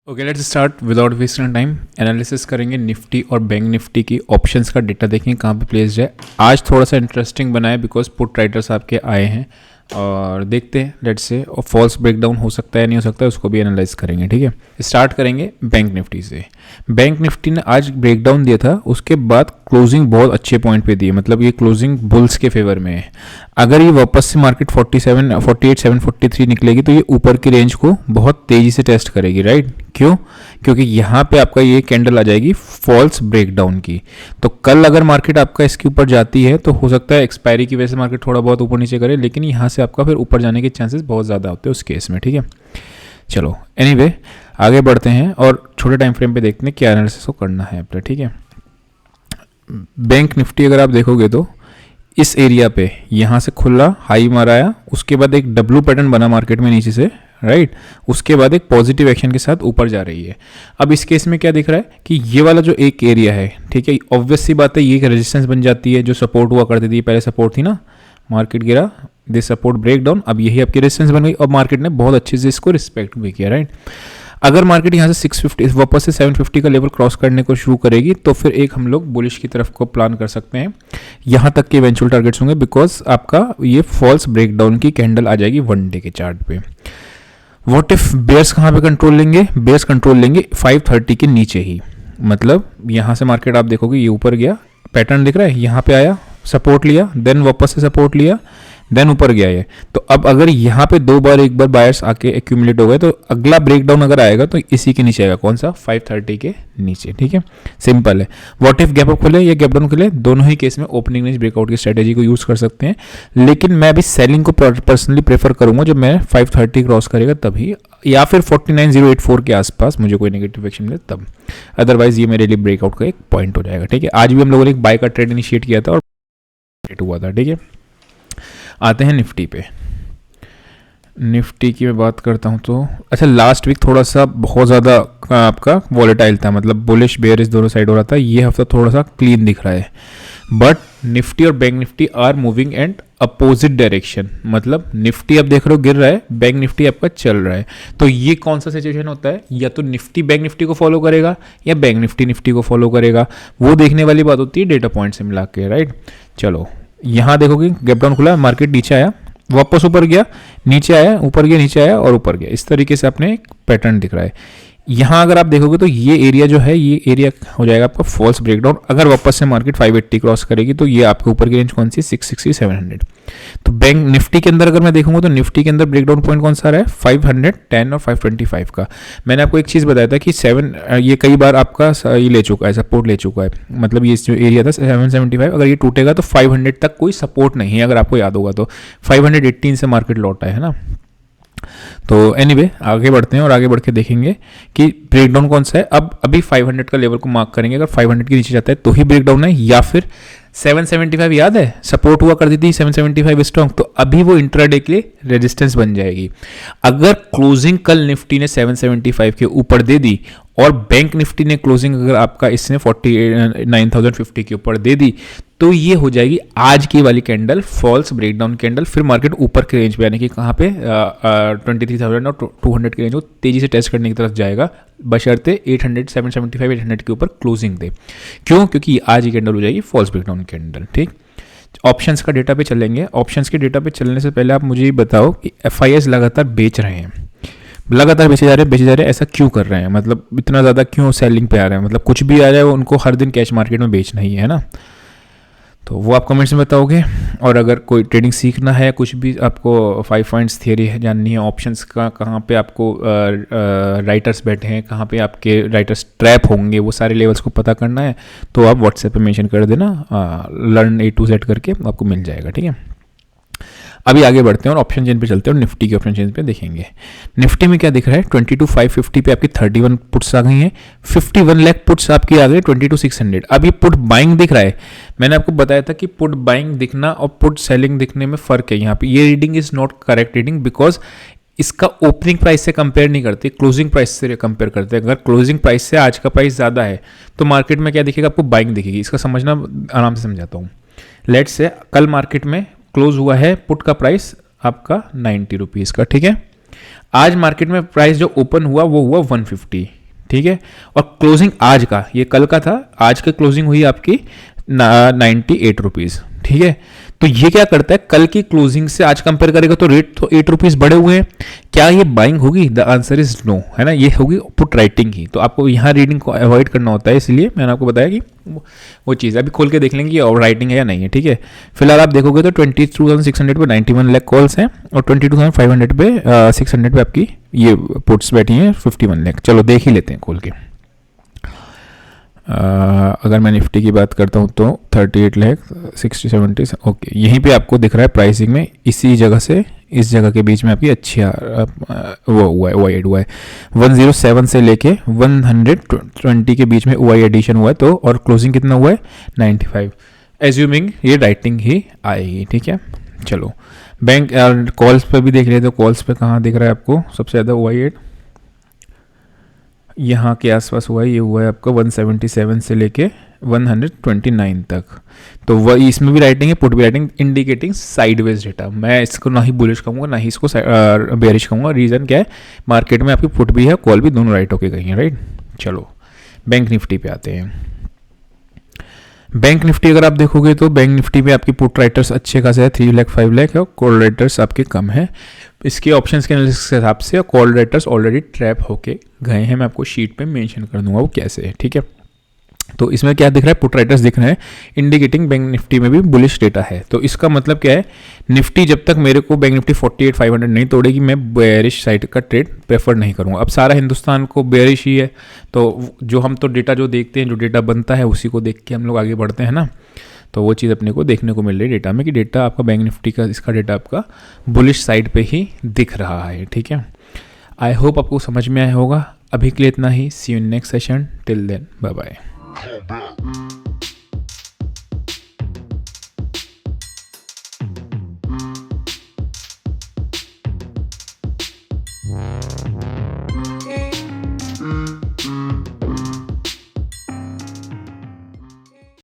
Okay, let's start without wasting time. Analysis करेंगे Nifty और bank Nifty की options का डेटा, देखेंगे कहाँ पे प्लेस्ड है। आज थोड़ा सा इंटरेस्टिंग बना है बिकॉज पुट राइटर्स आपके आए हैं और देखते हैं लेट्स से, और फॉल्स ब्रेकडाउन हो सकता है नहीं हो सकता है उसको भी एनालाइज करेंगे। ठीक है, स्टार्ट करेंगे बैंक निफ्टी से। बैंक निफ्टी ने आज ब्रेकडाउन दिया था, उसके बाद क्लोजिंग बहुत अच्छे पॉइंट पे दी है, मतलब ये क्लोजिंग बुल्स के फेवर में है। अगर ये वापस से मार्केट 48,743 निकलेगी तो ये ऊपर की रेंज को बहुत तेज़ी से टेस्ट करेगी, राइट? क्यों? क्योंकि यहाँ पे आपका ये कैंडल आ जाएगी फॉल्स ब्रेकडाउन की। तो कल अगर मार्केट आपका इसके ऊपर जाती है तो हो सकता है एक्सपायरी की वजह से मार्केट थोड़ा बहुत ऊपर नीचे करे, लेकिन यहाँ से आपका फिर ऊपर जाने के चांसेस बहुत ज़्यादा होते हैं उस केस में। ठीक है, चलो एनीवे आगे बढ़ते हैं और छोटे टाइम फ्रेम पे देखते हैं क्या एनालिसिस को करना है अपना। ठीक है, बैंक निफ्टी अगर आप देखोगे तो इस एरिया पे यहाँ से खुला हाई माराया, उसके बाद एक डब्लू पैटर्न बना मार्केट में नीचे से, राइट? उसके बाद एक पॉजिटिव एक्शन के साथ ऊपर जा रही है। अब इस केस में क्या दिख रहा है कि ये वाला जो एक एरिया है, ठीक है, ऑब्वियस सी बात है ये एक रेजिस्टेंस बन जाती है। जो सपोर्ट हुआ करती थी, पहले सपोर्ट थी ना, मार्केट गिरा, दिस सपोर्ट ब्रेक डाउन, अब यही आपकी रेजिस्टेंस बन गई और मार्केट ने बहुत अच्छे से इसको रिस्पेक्ट भी किया, राइट? अगर मार्केट यहाँ से 650 वापस से 750 का लेवल क्रॉस करने को शुरू करेगी तो फिर एक हम लोग बुलिश की तरफ को प्लान कर सकते हैं। यहाँ तक के इवेंचुअल टारगेट्स होंगे बिकॉज आपका ये फॉल्स ब्रेकडाउन की कैंडल आ जाएगी वन डे के चार्ट पे। व्हाट इफ बेयर्स कहाँ पे कंट्रोल लेंगे? बेयर्स कंट्रोल लेंगे 530 के नीचे ही, मतलब यहाँ से मार्केट आप देखोगे ये ऊपर गया, पैटर्न दिख रहा है, यहाँ पे आया, सपोर्ट लिया, देन वापस से सपोर्ट लिया, देन ऊपर गया ये। तो अब अगर यहाँ पे एक बार बायर्स आके एक्यूमुलेट हो गए तो अगला ब्रेकडाउन अगर आएगा तो इसी के नीचे आएगा, कौन सा? 530 के नीचे। ठीक है, सिंपल है। व्हाट इफ गैप अप खुले या गैप डाउन खुले, दोनों ही केस में ओपनिंग रेंज ब्रेकआउट की स्ट्रेटेजी को यूज कर सकते हैं, लेकिन मैं अभी सेलिंग को पर्सनली प्रेफर करूंगा जब मैं 530 क्रॉस करेगा तभी, या फिर 49084 के आसपास मुझे कोई नेगेटिव एक्शन मिले तब, अदरवाइज ये मेरे लिए ब्रेकआउट का एक पॉइंट हो जाएगा। ठीक है, आज भी हम लोगों ने एक बाय का ट्रेड इनिशिएट किया था और हुआ था। ठीक है, आते हैं निफ्टी पे। निफ्टी की मैं बात करता हूँ तो अच्छा, लास्ट वीक थोड़ा सा बहुत ज़्यादा आपका वॉलेटाइल था, मतलब बुलिश बेयरिश दोनों साइड हो रहा था। ये हफ्ता थोड़ा सा क्लीन दिख रहा है, बट निफ्टी और bank Nifty are moving and opposite direction. मतलब निफ्टी आप देख रहे हो गिर रहा है, बैंक निफ्टी आपका चल रहा है। तो ये कौन सा सिचुएशन होता है? या तो निफ्टी बैंक निफ्टी को फॉलो करेगा या बैंक निफ्टी निफ्टी को फॉलो करेगा, वो देखने वाली बात होती है डेटा पॉइंट से मिला के, राइट? चलो यहाँ देखोगे गैप डाउन खुला, मार्केट नीचे आया, वापस ऊपर गया, नीचे आया, ऊपर गया, नीचे आया और ऊपर गया, इस तरीके से अपने एक पैटर्न दिख रहा है। यहाँ अगर आप देखोगे तो ये एरिया जो है, ये एरिया हो जाएगा आपका फॉल्स ब्रेकडाउन। अगर वापस से मार्केट 580 क्रॉस करेगी तो ये आपके ऊपर की रेंज कौन सी? 660 700। तो बैंक निफ्टी के अंदर अगर मैं देखूंगा तो निफ्टी के अंदर ब्रेकडाउन पॉइंट कौन सा आ रहा है? 510 और 525 का। मैंने आपको एक चीज़ बताया था कि ये कई बार आपका ये ले चुका है, सपोर्ट ले चुका है, मतलब ये जो एरिया था 775, अगर ये टूटेगा तो 500 तक कोई सपोर्ट नहीं है, अगर आपको याद होगा तो 518 से मार्केट लौटा है ना। तो एनीवे आगे बढ़ते हैं और आगे बढ़ के देखेंगे कि ब्रेकडाउन कौन सा है। अब अभी 500 का लेवल को मार्क करेंगे, अगर 500 के नीचे जाता है तो ही ब्रेकडाउन है, या फिर 775 याद है सपोर्ट हुआ करती थी 775 स्ट्रॉन्ग, तो अभी वो इंट्राडे के लिए रेजिस्टेंस बन जाएगी। अगर क्लोजिंग कल निफ्टी ने 775 के ऊपर दे दी और बैंक निफ्टी ने क्लोजिंग अगर आपका इसने 49,050 के ऊपर दे दी तो ये हो जाएगी आज की वाली कैंडल फॉल्स ब्रेकडाउन कैंडल। फिर मार्केट ऊपर के रेंज पे यानी कि कहाँ पे 23,000 और 200 के रेंज को तेजी से टेस्ट करने की तरफ जाएगा, बशर्ते 800 775 800 के ऊपर क्लोजिंग दे। क्यों? क्योंकि आज ही कैंडल हो जाएगी फॉल्स ब्रेकडाउन कैंडल। ठीक, ऑप्शंस का डेटा पे चलेंगे। ऑप्शंस के डेटा पे चलने से पहले आप मुझे ये बताओ कि FIS लगातार बेच रहे हैं, लगातार बेचे जा रहे हैं, ऐसा क्यों कर रहे हैं? मतलब इतना ज़्यादा क्यों सेलिंग पे आ रहे हैं? मतलब कुछ भी आ रहा है वो उनको हर दिन कैश मार्केट में बेचना ही है ना। तो वो आप कमेंट्स में बताओगे। और अगर कोई ट्रेडिंग सीखना है, कुछ भी आपको 5 पॉइंट्स थियरी है जाननी है, ऑप्शंस का कहाँ पे आपको राइटर्स बैठे हैं, कहाँ पे आपके राइटर्स ट्रैप होंगे, वो सारे लेवल्स को पता करना है तो आप व्हाट्सएप पे मेंशन कर देना, लर्न A to Z करके आपको मिल जाएगा। ठीक है, अभी आगे बढ़ते हैं और ऑप्शन चेन पे चलते हैं और निफ्टी के ऑप्शन चेन पे देखेंगे। निफ्टी में क्या दिख रहा है? 22,550 पे आपकी 31 पुट्स आ गई हैं, 51 लाख पुट्स आपकी आ गई 22,600। अब ये पुट बाइंग दिख रहा है। मैंने आपको बताया था कि पुट बाइंग दिखना और पुट सेलिंग दिखने में फ़र्क है। यहाँ पे ये reading is not correct reading because इसका ओपनिंग प्राइस से कंपेयर नहीं करते, क्लोजिंग प्राइस से कंपेयर करते हैं। अगर क्लोजिंग प्राइस से आज का प्राइस ज़्यादा है तो मार्केट में क्या दिखेगा? आपको बाइंग दिखेगी। इसका समझना आराम से समझाता हूँ। लेट्स से कल मार्केट में क्लोज हुआ है पुट का प्राइस आपका 90 रुपीज़ का, ठीक है। आज मार्केट में प्राइस जो ओपन हुआ वो हुआ 150, ठीक है, और क्लोजिंग आज का, ये कल का था, आज की क्लोजिंग हुई आपकी 98 रुपीज़, ठीक है। तो ये क्या करता है, कल की क्लोजिंग से आज कंपेयर करेगा तो रेट तो 8 रुपीज़ बढ़े हुए हैं। क्या ये बाइंग होगी? द आंसर इज नो, है ना, ये होगी पुट राइटिंग ही। तो आपको यहाँ रीडिंग को अवॉइड करना होता है, इसलिए मैंने आपको बताया कि वो चीज़ अभी खोल के देख लेंगे और राइटिंग है या नहीं है, ठीक है। फिलहाल आप देखोगे तो 22,600 पे 91 लाख कॉल्स हैं और 22,500 पे 600 पे आपकी ये पुट्स बैठी हैं 51 लाख। चलो देख ही लेते हैं खोल के। अगर मैं निफ्टी की बात करता हूँ तो 38 लाख 60-70, ओके, यहीं पे आपको दिख रहा है प्राइसिंग में इसी जगह से इस जगह के बीच में आपकी अच्छी वो हुआ है, वाइड हुआ है 107 से लेके 120 के बीच में वाई एडिशन हुआ है। तो और क्लोजिंग कितना हुआ है 95, एज्यूमिंग ये राइटिंग ही आएगी, ठीक है। चलो बैंक कॉल्स पे भी देख रहे तो कॉल्स पे कहाँ दिख रहा है आपको सबसे ज़्यादा वाई यहाँ के आसपास हुआ है, ये हुआ है आपका 177 से लेके 129 तक। तो वह इसमें भी राइटिंग है, पुट भी राइटिंग, इंडिकेटिंग साइडवेज डेटा। मैं इसको ना ही बुलिश कहूँगा ना ही इसको बेरिश कहूँगा। रीज़न क्या है, मार्केट में आपकी पुट भी है कॉल भी दोनों राइट होके गई हैं, राइट। चलो बैंक निफ्टी पे आते हैं। बैंक निफ्टी अगर आप देखोगे तो बैंक निफ्टी में आपकी पुट राइटर्स अच्छे खासे है, 3 लाख 5 लाख है, और कॉल राइटर्स आपके कम है। इसके ऑप्शंस के एनालिसिस के हिसाब से कॉल राइटर्स ऑलरेडी ट्रैप होके गए हैं। मैं आपको शीट पे मेंशन कर दूंगा वो कैसे है, ठीक है। तो इसमें क्या दिख रहा है, पुट राइटर्स दिख रहे हैं, इंडिकेटिंग बैंक निफ्टी में भी बुलिश डेटा है। तो इसका मतलब क्या है, निफ्टी जब तक मेरे को बैंक निफ्टी 48,500 नहीं तोड़ेगी मैं बेयरिश साइड का ट्रेड प्रेफर नहीं करूँगा। अब सारा हिंदुस्तान को बेयरिश ही है, तो जो हम तो डेटा जो देखते हैं, जो डेटा बनता है उसी को देख के हम लोग आगे बढ़ते हैं ना। तो वो चीज़ अपने को देखने को मिल रही है डेटा में कि डेटा आपका बैंक निफ्टी का, इसका डेटा आपका बुलिश साइड पे ही दिख रहा है, ठीक है। आई होप आपको समझ में आया होगा। अभी के लिए इतना ही। See you in next session, till then bye bye.